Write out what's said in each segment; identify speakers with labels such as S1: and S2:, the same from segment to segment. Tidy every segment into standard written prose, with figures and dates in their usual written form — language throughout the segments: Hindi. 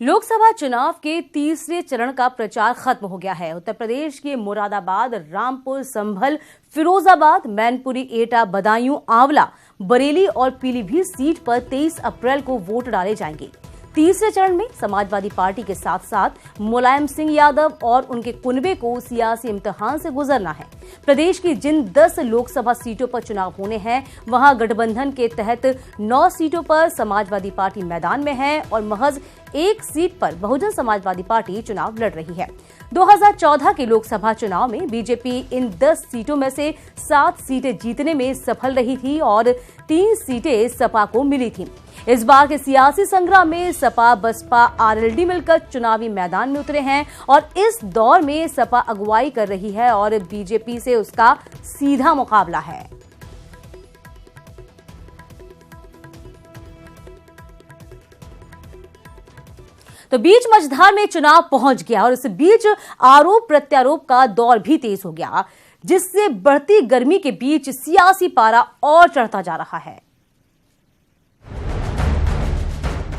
S1: लोकसभा चुनाव के तीसरे चरण का प्रचार खत्म हो गया है। उत्तर प्रदेश के मुरादाबाद, रामपुर, संभल, फिरोजाबाद, मैनपुरी, एटा, बदायूं, आंवला, बरेली और पीलीभीत सीट पर 23 अप्रैल को वोट डाले जाएंगे। तीसरे चरण में समाजवादी पार्टी के साथ साथ मुलायम सिंह यादव और उनके कुनबे को सियासी इम्तिहान से गुजरना है। प्रदेश की जिन 10 लोकसभा सीटों पर चुनाव होने हैं, वहां गठबंधन के तहत 9 सीटों पर समाजवादी पार्टी मैदान में है और महज 1 सीट पर बहुजन समाजवादी पार्टी चुनाव लड़ रही है। 2014 के लोकसभा चुनाव में बीजेपी इन 10 सीटों में से 7 सीटें जीतने में सफल रही थी और 3 सीटें सपा को मिली थी। इस बार के सियासी संग्राम में सपा, बसपा, आरएलडी मिलकर चुनावी मैदान में उतरे हैं और इस दौर में सपा अगुवाई कर रही है और बीजेपी से उसका सीधा मुकाबला है। तो बीच मझधार में चुनाव पहुंच गया और इस बीच आरोप प्रत्यारोप का दौर भी तेज हो गया, जिससे बढ़ती गर्मी के बीच सियासी पारा और चढ़ता जा रहा है।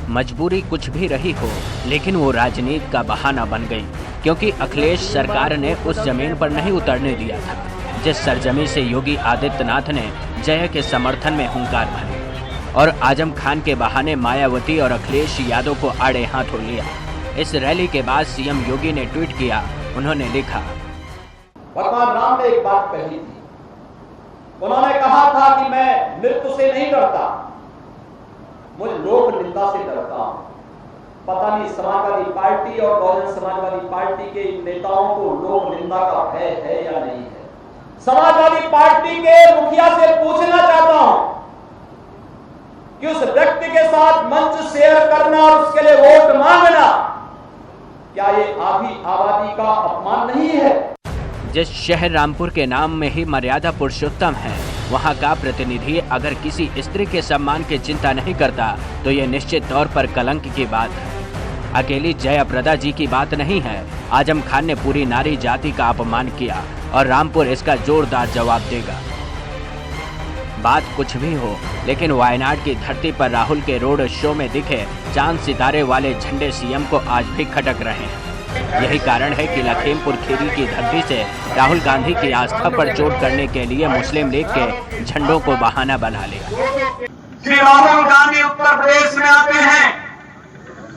S2: मजबूरी कुछ भी रही हो, लेकिन वो राजनीति का बहाना बन गई, क्योंकि अखिलेश सरकार ने उस जमीन पर नहीं उतरने दिया था जिस सरजमी से योगी आदित्यनाथ ने जय के समर्थन में हुंकार भरी और आजम खान के बहाने मायावती और अखिलेश यादव को आड़े हाथों लिया। इस रैली के बाद सीएम योगी ने ट्वीट किया। उन्होंने लिखा,
S3: भगवान राम ने एक बात कही थी, उन्होंने कहा था कि मैं मृत्यु से नहीं डरता, मुझे लोक निंदा से डरता हूं। पता नहीं समाजवादी पार्टी और बहुजन समाजवादी पार्टी के इन नेताओं को लोक निंदा का भय है या नहीं है। समाजवादी पार्टी के मुखिया से पूछना चाहता हूं कि उस व्यक्ति के साथ मंच शेयर करना और उसके लिए वोट मांगना, क्या ये आधी आबादी का अपमान नहीं है?
S2: जिस शहर रामपुर के नाम में ही मर्यादा पुरुषोत्तम है, वहाँ का प्रतिनिधि अगर किसी स्त्री के सम्मान की चिंता नहीं करता तो ये निश्चित तौर पर कलंक की बात है। अकेली जयाप्रदा जी की बात नहीं है। आजम खान ने पूरी नारी जाति का अपमान किया और रामपुर इसका जोरदार जवाब देगा। बात कुछ भी हो, लेकिन वायनाड की धरती पर राहुल के रोड शो में दिखे चांद सितारे वाले झंडे सीएम को आज भी खटक रहे हैं। यही कारण है कि लखीमपुर खीरी की धरती से राहुल गांधी की आस्था पर चोट करने के लिए मुस्लिम लीग के झंडों को बहाना बना लिया।
S4: श्री राहुल गांधी उत्तर प्रदेश में आते हैं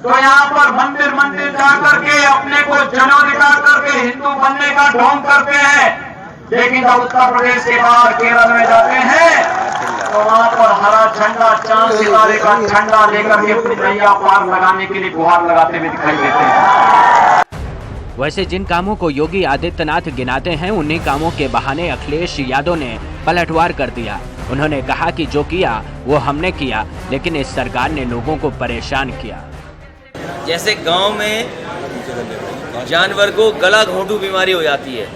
S4: तो यहाँ पर मंदिर मंदिर जाकर के अपने को जनेऊ दिखा करके हिंदू बनने का ढोंग करते हैं, लेकिन जब उत्तर प्रदेश के बाहर केरल में जाते हैं तो वहाँ पर हरा झंडा, चांद सितारे का झंडा लेकर के अपनी नैया पार लगाने के लिए गुहार लगाते हुए दिखाई देते हैं।
S2: वैसे जिन कामों को योगी आदित्यनाथ गिनाते हैं, उन्हीं कामों के बहाने अखिलेश यादव ने पलटवार कर दिया। उन्होंने कहा कि जो किया वो हमने किया, लेकिन इस सरकार ने लोगों को परेशान किया।
S5: जैसे गांव में जानवर को गला घोंटू बीमारी हो जाती है,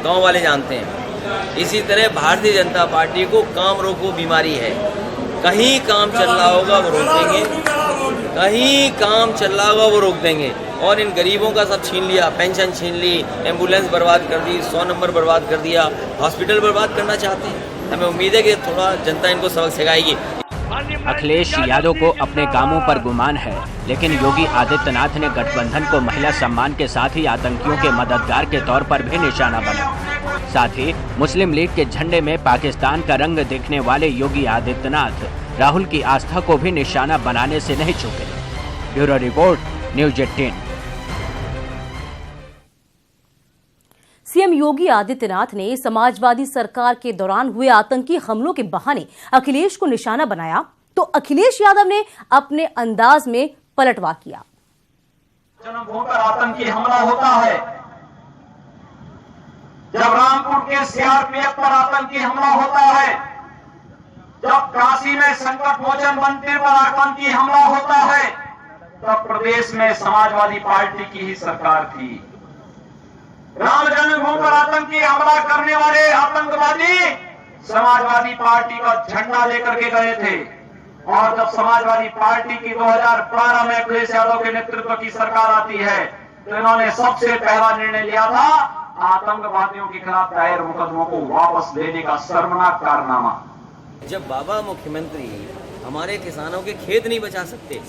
S5: गांव वाले जानते हैं, इसी तरह भारतीय जनता पार्टी को काम रोको बीमारी है। कहीं काम चल रहा होगा वो रोक देंगे, कहीं काम चल रहा होगा वो रोक देंगे और इन गरीबों का सब छीन लिया। पेंशन छीन ली, एम्बुलेंस बर्बाद कर दी, 100 नंबर बर्बाद कर दिया, हॉस्पिटल बर्बाद करना चाहते हैं। हमें उम्मीद है कि थोड़ा जनता इनको सबक सिखाएगी।
S2: अखिलेश यादव को अपने कामों पर गुमान है, लेकिन योगी आदित्यनाथ ने गठबंधन को महिला सम्मान के साथ ही आतंकियों के मददगार के तौर पर भी निशाना बनाया। साथ ही मुस्लिम लीग के झंडे में पाकिस्तान का रंग देखने वाले योगी आदित्यनाथ राहुल की आस्था को भी निशाना बनाने से नहीं चूके। Bureau report, news 18।
S1: CM Yogi Adityanath ने समाजवादी सरकार के दौरान हुए आतंकी हमलों के बहाने अखिलेश को निशाना बनाया, तो अखिलेश यादव ने अपने अंदाज में पलटवार किया।
S4: जन्मभूमि पर आतंकी हमला होता है, जब रामपुर के सीआरपीएफ पर आतंकी हमला होता है, जब काशी में संकट मोचन मंदिर पर आतंकी हमला होता है, तब प्रदेश में समाजवादी पार्टी की ही सरकार थी। राम जन्मभूमि पर आतंकी हमला करने वाले आतंकवादी समाजवादी पार्टी का झंडा लेकर के गए थे और जब समाजवादी पार्टी की 2012 में अखिलेश यादव के नेतृत्व की सरकार आती है तो इन्होंने सबसे पहला निर्णय लिया था आतंकवादियों के खिलाफ दायर मुकदमों को वापस लेने का शर्मनाक कारनामा।
S5: जब बाबा मुख्यमंत्री हमारे किसानों के खेत नहीं बचा सकते,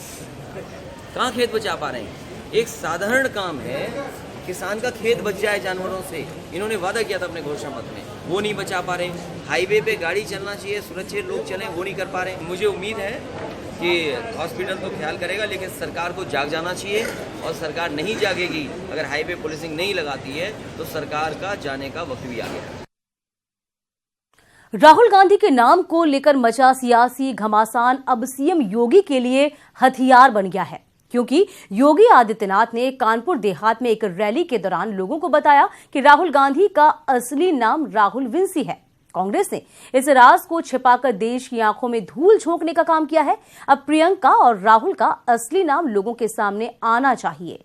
S5: कहाँ खेत बचा पा रहे हैं? एक साधारण काम है, किसान का खेत बच जाए जानवरों से, इन्होंने वादा किया था अपने घोषणा पत्र में, वो नहीं बचा पा रहे। हाईवे पे गाड़ी चलना चाहिए, सुरक्षित लोग चलें, वो नहीं कर पा रहे। मुझे उम्मीद है कि हॉस्पिटल तो ख्याल करेगा, लेकिन सरकार को जाग जाना चाहिए, और सरकार नहीं जागेगी, अगर हाईवे पुलिसिंग नहीं लगाती है तो सरकार का जाने का वक्त भी आ गया है।
S1: राहुल गांधी के नाम को लेकर मचा सियासी घमासान अब सीएम योगी के लिए हथियार बन गया है, क्योंकि योगी आदित्यनाथ ने कानपुर देहात में एक रैली के दौरान लोगों को बताया कि राहुल गांधी का असली नाम राहुल विंसी है। कांग्रेस ने इस राज को छिपाकर देश की आंखों में धूल झोंकने का काम किया है। अब प्रियंका और राहुल का असली नाम लोगों के सामने आना चाहिए।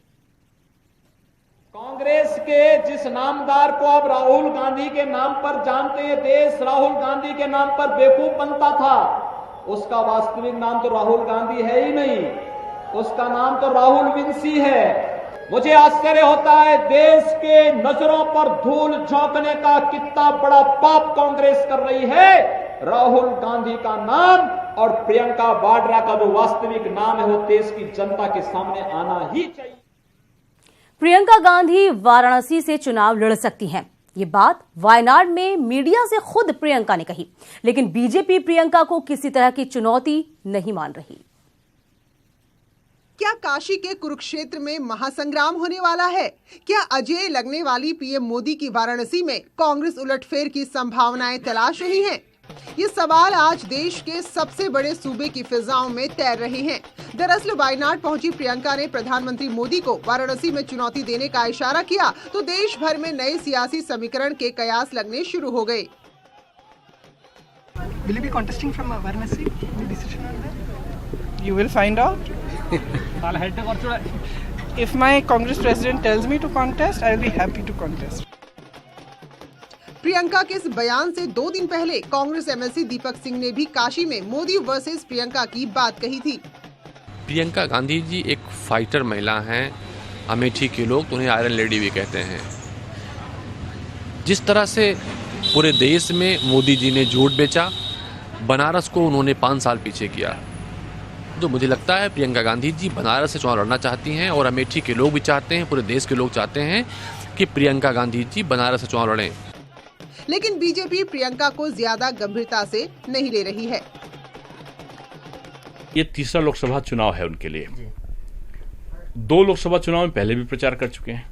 S3: कांग्रेस के जिस नामदार को अब राहुल गांधी के नाम पर जानते हैं, देश राहुल गांधी के नाम पर बेवकूफ बनता था, उसका वास्तविक नाम तो राहुल गांधी है ही नहीं, उसका नाम तो राहुल विंसी है। मुझे आश्चर्य होता है, देश के नजरों पर धूल झोंकने का कितना बड़ा पाप कांग्रेस कर रही है। राहुल गांधी का नाम और प्रियंका वाड्रा का जो वास्तविक नाम है वो देश की जनता के सामने आना ही चाहिए।
S1: प्रियंका गांधी वाराणसी से चुनाव लड़ सकती हैं। ये बात वायनाड में मीडिया से खुद प्रियंका ने कही, लेकिन बीजेपी प्रियंका को किसी तरह की चुनौती नहीं मान रही।
S6: क्या काशी के कुरुक्षेत्र में महासंग्राम होने वाला है? क्या अजय लगने वाली पीएम मोदी की वाराणसी में कांग्रेस उलटफेर की संभावनाएं तलाश रही हैं? ये सवाल आज देश के सबसे बड़े सूबे की फिजाओं में तैर रहे हैं। दरअसल वायनाड पहुंची प्रियंका ने प्रधानमंत्री मोदी को वाराणसी में चुनौती देने का इशारा किया तो देश भर में नए सियासी समीकरण के कयास लगने शुरू हो गए।
S7: Will you be contesting from Varanasi? Any decision on that? You will find out. If my Congress president tells me to contest, I will be happy to contest.
S6: Priyanka के इस बयान से 2 दिन पहले कांग्रेस एमएलसी दीपक सिंह ने भी काशी में मोदी वर्सेस प्रियंका की बात कही थी।
S8: प्रियंका गांधी जी एक फाइटर महिला हैं, अमेठी के लोग तो उन्हें आयरन लेडी भी कहते हैं। जिस तरह से पूरे देश में मोदी जी ने झूठ बेचा, बनारस को उन्होंने 5 साल पीछे किया, तो मुझे लगता है प्रियंका गांधी जी बनारस से चुनाव लड़ना चाहती हैं और अमेठी के लोग भी चाहते हैं, पूरे देश के लोग चाहते हैं कि प्रियंका गांधी जी बनारस से चुनाव लड़ें।
S6: लेकिन बीजेपी प्रियंका को ज्यादा गंभीरता से नहीं ले रही है।
S9: ये तीसरा लोकसभा चुनाव है उनके लिए। 2 लोकसभा चुनाव में पहले भी प्रचार कर चुके हैं,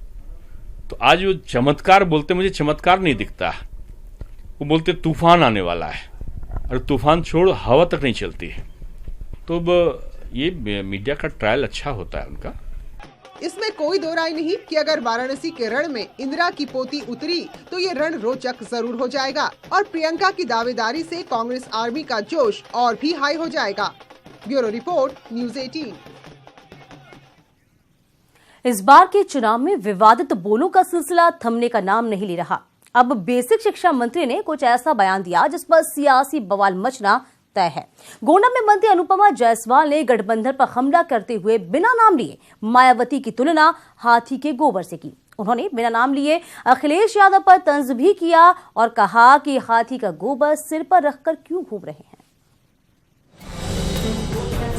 S9: तो आज वो चमत्कार बोलते, मुझे चमत्कार नहीं दिखता। वो बोलते तूफान आने वाला है, और तूफान छोड़ हवा तक नहीं चलती है। तो ये मीडिया का ट्रायल अच्छा होता है उनका।
S6: इसमें कोई दो राय नहीं कि अगर वाराणसी के रण में इंदिरा की पोती उतरी तो ये रण रोचक जरूर हो जाएगा और प्रियंका की दावेदारी से कांग्रेस आर्मी का जोश और भी हाई हो जाएगा। Bureau report, news 18।
S1: इस बार के चुनाव में विवादित बोलों का सिलसिला थमने का नाम नहीं ले रहा। अब बेसिक शिक्षा मंत्री ने कुछ ऐसा बयान दिया जिस पर सियासी बवाल मचना तय है। गोंडा में मंत्री अनुपमा जायसवाल ने गठबंधन पर हमला करते हुए बिना नाम लिए मायावती की तुलना हाथी के गोबर से की। उन्होंने बिना नाम लिए अखिलेश यादव पर तंज भी किया और कहा कि हाथी का गोबर सिर पर रखकर क्यों घूम रहे हैं।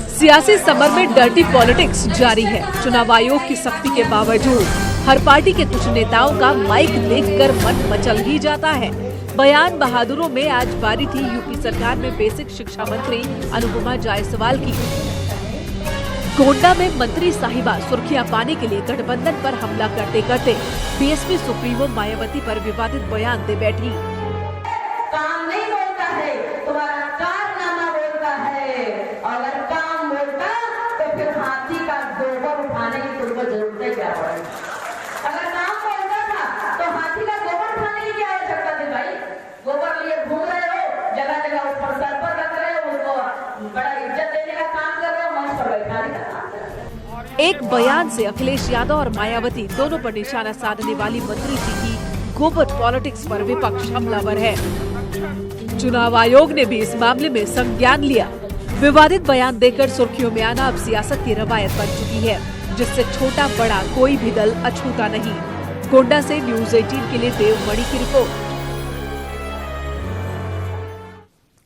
S10: सियासी समर में डर्टी पॉलिटिक्स जारी है। चुनाव आयोग की सख्ती के बावजूद हर पार्टी के कुछ नेताओं का माइक देखकर मन मचल ही जाता है। बयान बहादुरों में आज बारी थी यूपी सरकार में बेसिक शिक्षा मंत्री अनुपमा जायसवाल की। गोंडा में मंत्री साहिबा सुर्खियां पाने के लिए गठबंधन पर हमला करते करते बीएसपी सुप्रीमो मायावती पर विवादित बयान दे बैठी।
S11: काम नहीं बोलता है, तुम्हारा कारनामा बोलता है, और अगर काम बोलता तो फिर हाथी का गोबर उठाने की तुमको जरूरत क्या पड़ेगी। अगर काम बोलता था तो हाथी का गोबर उठाने की क्या आवश्यकता थी भाई। गोबर लिए घूम रहे हो, जगह जगह ऊपर सर पर रख रहे हो, उसको बड़ा इज्जत देने का काम कर रहे हो, मंच पर बैठाने का काम कर रहे हो।
S10: एक बयान से अखिलेश यादव और मायावती दोनों पर निशाना साधने वाली मंत्री जी की गोबर पॉलिटिक्स पर विपक्ष हमलावर है। चुनाव आयोग ने भी इस मामले में संज्ञान लिया। विवादित बयान देकर सुर्खियों में आना अब सियासत की रवायत बन चुकी है, जिससे छोटा बड़ा कोई भी दल अछूता नहीं। गोंडा से न्यूज़ 18 के लिए देवमणि की रिपोर्ट।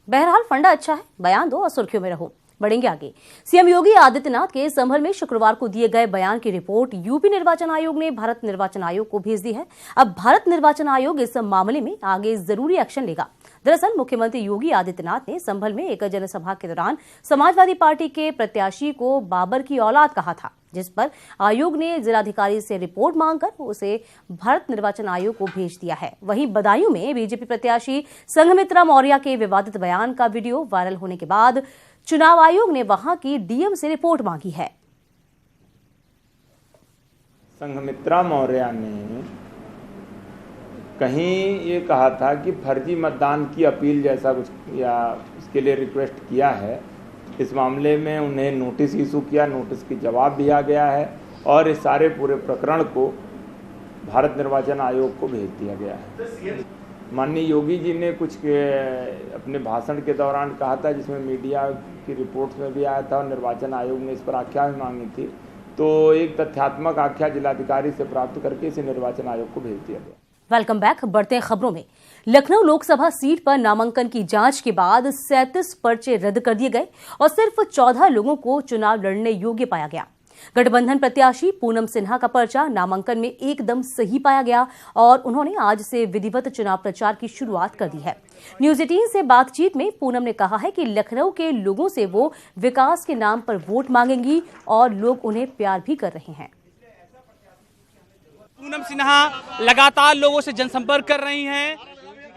S1: बहरहाल फंडा अच्छा है, बयान दो और सुर्खियों में रहो। बढ़ेंगे आगे। सीएम योगी आदित्यनाथ के संभल में शुक्रवार को दिए गए बयान की रिपोर्ट यूपी निर्वाचन आयोग ने भारत निर्वाचन आयोग को भेज दी है। अब भारत निर्वाचन आयोग इस मामले में आगे जरूरी एक्शन लेगा। दरअसल मुख्यमंत्री योगी आदित्यनाथ ने संभल में एक जनसभा के दौरान समाजवादी पार्टी के प्रत्याशी को बाबर की औलाद कहा था, जिस पर आयोग ने जिलाधिकारी से रिपोर्ट मांगकर उसे भारत निर्वाचन आयोग को भेज दिया है। वहीं बदायूं में बीजेपी प्रत्याशी संघमित्रा मौर्य के विवादित बयान का वीडियो वायरल होने के बाद चुनाव आयोग ने वहां की डीएम से रिपोर्ट मांगी है।
S12: संघमित्रा मौर्य ने कहीं ये कहा था कि फर्जी मतदान की अपील जैसा कुछ या उसके लिए रिक्वेस्ट किया है। इस मामले में उन्हें नोटिस इशू किया, नोटिस की जवाब दिया गया है और इस सारे पूरे प्रकरण को भारत निर्वाचन आयोग को भेज दिया गया है। माननीय योगी जी ने कुछ अपने भाषण के दौरान कहा था, जिसमें मीडिया की रिपोर्ट्स में भी आया था और निर्वाचन आयोग ने इस पर आख्या भी मांगी थी, तो एक तथ्यात्मक आख्या जिलाधिकारी से प्राप्त करके इसे निर्वाचन आयोग को भेज दिया गया।
S1: Welcome back. बढ़ते हैं खबरों में। लखनऊ लोकसभा सीट पर नामांकन की जांच के बाद 37 पर्चे रद्द कर दिए गए और सिर्फ 14 लोगों को चुनाव लड़ने योग्य पाया गया। गठबंधन प्रत्याशी पूनम सिन्हा का पर्चा नामांकन में एकदम सही पाया गया और उन्होंने आज से विधिवत चुनाव प्रचार की शुरुआत कर दी है। न्यूज 18 से बातचीत में पूनम ने कहा है कि लखनऊ के लोगों से वो विकास के नाम पर वोट मांगेंगी और लोग उन्हें प्यार भी कर रहे हैं।
S13: पूनम सिन्हा लगातार लोगों से जनसंपर्क कर रही हैं।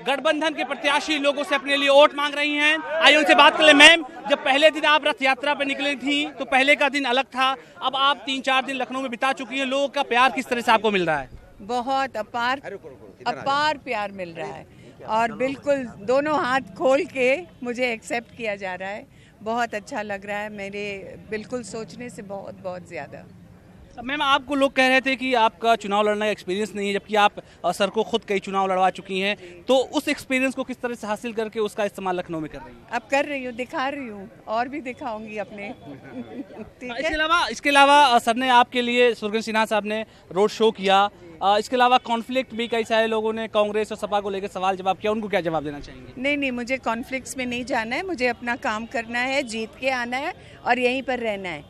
S13: गठबंधन के प्रत्याशी लोगों से अपने लिए वोट मांग रही हैं। आइए उनसे बात कर ले। मैम, जब पहले दिन आप रथ यात्रा पर निकली थी तो पहले का दिन अलग था, अब आप 3-4 दिन लखनऊ में बिता चुकी हैं। लोगों का प्यार किस तरह से आपको मिल रहा है?
S14: बहुत अपार प्यार मिल रहा है और बिल्कुल दोनों हाथ खोल के मुझे एक्सेप्ट किया जा रहा है। बहुत अच्छा लग रहा है, मेरे बिल्कुल सोचने से बहुत ज़्यादा।
S13: मैम, आपको लोग कह रहे थे कि आपका चुनाव लड़ने का एक्सपीरियंस नहीं है, जबकि आप सर को खुद कई चुनाव लड़वा चुकी हैं, तो उस एक्सपीरियंस को किस तरह से हासिल करके उसका इस्तेमाल लखनऊ में कर रही हैं?
S14: अब कर रही हूँ, दिखा रही हूँ और भी दिखाऊंगी अपने।
S13: इसके अलावा सर ने आपके लिए, सुरगन सिन्हा साहब ने रोड शो किया। इसके अलावा कॉन्फ्लिक्ट भी कई सारे लोगों ने कांग्रेस और सपा को लेकर सवाल जवाब किया, उनको क्या जवाब देना चाहेंगे?
S14: नहीं, मुझे कॉन्फ्लिक्ट्स में नहीं जाना है, मुझे अपना काम करना है, जीत के आना है और यहीं पर रहना है।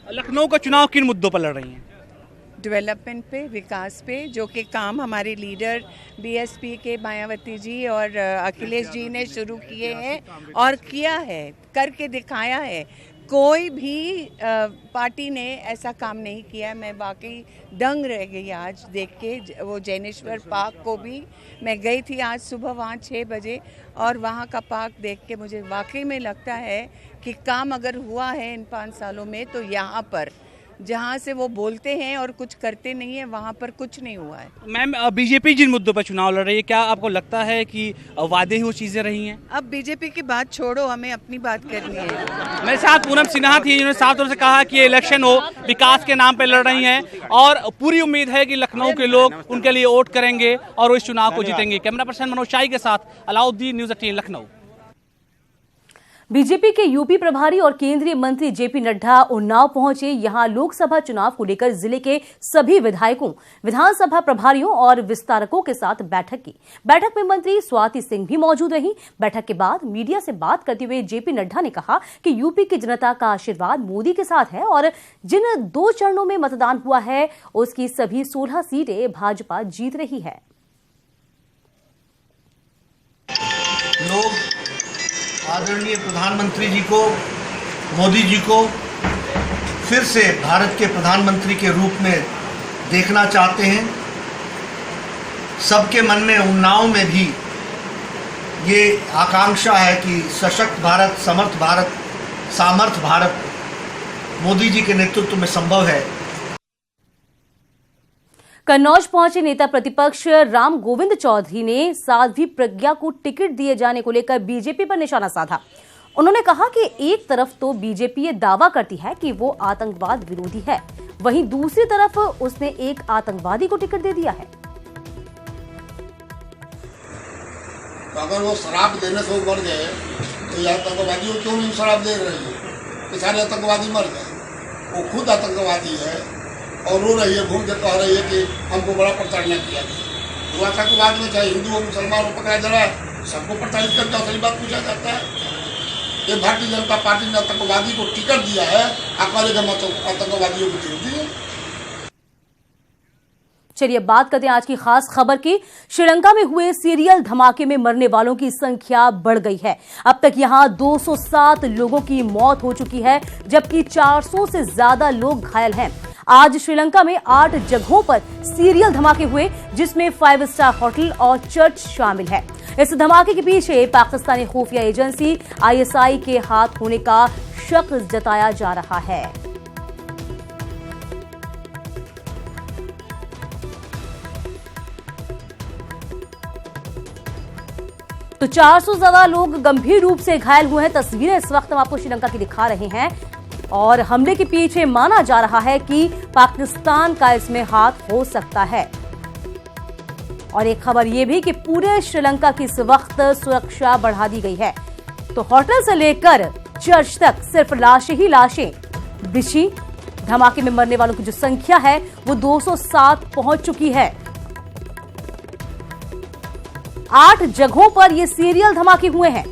S13: लखनऊ का चुनाव किन मुद्दों पर लड़ रही हैं?
S14: डेवलपमेंट पे, विकास पे, जो कि काम हमारे लीडर बीएसपी के मायावती जी और अखिलेश जी ने शुरू किए हैं और किया है, करके दिखाया है। कोई भी पार्टी ने ऐसा काम नहीं किया। मैं वाकई दंग रह गई आज देख के। वो जैनेश्वर पार्क को भी मैं गई थी आज सुबह वहाँ 6 बजे और वहाँ का पार्क देख के मुझे वाकई में लगता है कि काम अगर हुआ है इन 5 सालों में तो यहाँ पर जहाँ से वो बोलते हैं और कुछ करते नहीं है वहाँ पर कुछ नहीं हुआ है।
S13: मैम, बीजेपी जिन मुद्दों पर चुनाव लड़ रही है, क्या आपको लगता है कि वादे ही वो चीजें रही हैं?
S14: अब बीजेपी की बात छोड़ो, हमें अपनी बात करनी है।
S13: मेरे साथ पूनम सिन्हा थी, जिन्होंने साफ तौर से कहा कि ये इलेक्शन हो विकास के नाम पर लड़ रही हैं और पूरी उम्मीद है कि लखनऊ के लोग उनके लिए वोट करेंगे और वो इस चुनाव को जीतेंगे। कैमरा पर्सन मनोज शाही के साथ अलाउद्दीन, न्यूज 18 लखनऊ।
S1: बीजेपी के यूपी प्रभारी और केंद्रीय मंत्री जेपी नड्डा उन्नाव पहुंचे। यहां लोकसभा चुनाव को लेकर जिले के सभी विधायकों, विधानसभा प्रभारियों और विस्तारकों के साथ बैठक की। बैठक में मंत्री स्वाति सिंह भी मौजूद रहीं। बैठक के बाद मीडिया से बात करते हुए जेपी नड्डा ने कहा कि यूपी की जनता का आशीर्वाद मोदी के साथ है और जिन 2 चरणों में मतदान हुआ है उसकी सभी 16 सीटें भाजपा जीत रही है।
S15: लोग आदरणीय प्रधानमंत्री जी को, मोदी जी को फिर से भारत के प्रधानमंत्री के रूप में देखना चाहते हैं। सबके मन में, उन्नाव में भी ये आकांक्षा है कि सशक्त भारत, समर्थ भारत, सामर्थ भारत मोदी जी के नेतृत्व में संभव है।
S1: कन्नौज पहुंचे नेता प्रतिपक्ष राम गोविंद चौधरी ने साध्वी प्रज्ञा को टिकट दिए जाने को लेकर बीजेपी पर निशाना साधा। उन्होंने कहा कि एक तरफ तो बीजेपी ये दावा करती है कि वो आतंकवाद विरोधी है, वहीं दूसरी तरफ उसने एक आतंकवादी को टिकट दे दिया है।
S16: तो अगर वो शराब देने से मर गए तो ये आतंकवादी क्यों नहीं शराब दे रही है? कि सारे आतंकवादी मर गए। वो खुद आतंकवादी है और रो रही है, घूम के कह रही है कि हमको बड़ा प्रताड़ना किया गया। तो आतंकवाद में चाहे हिंदू हो, मुसलमान हो, पकड़ा जा रहा है, सबको प्रताड़ित करके असली बात पूछा जाता है। ये भारतीय जनता पार्टी ने आतंकवादी को टिकट दिया है, अकाले के आतंकवादियों को चुन दिए।
S1: चलिए बात करते हैं आज की खास खबर की। श्रीलंका में हुए सीरियल धमाके में मरने वालों की संख्या बढ़ गई है। अब तक यहां 207 लोगों की मौत हो चुकी है, जबकि 400 से ज्यादा लोग घायल हैं। आज श्रीलंका में 8 जगहों पर सीरियल धमाके हुए, जिसमें 5 स्टार होटल और चर्च शामिल है। इस धमाके के पीछे पाकिस्तानी खुफिया एजेंसी ISI के हाथ होने का शक जताया जा रहा है। तो 400 से ज्यादा लोग गंभीर रूप से घायल हुए हैं। तस्वीरें इस वक्त हम आपको श्रीलंका की दिखा रहे हैं और हमले के पीछे माना जा रहा है कि पाकिस्तान का इसमें हाथ हो सकता है। और एक खबर यह भी कि पूरे श्रीलंका की इस वक्त सुरक्षा बढ़ा दी गई है। तो होटल से लेकर चर्च तक सिर्फ लाशें ही लाशें बिछी। धमाके में मरने वालों की जो संख्या है वो 207 पहुंच चुकी है। 8 जगहों पर ये सीरियल धमाके हुए हैं।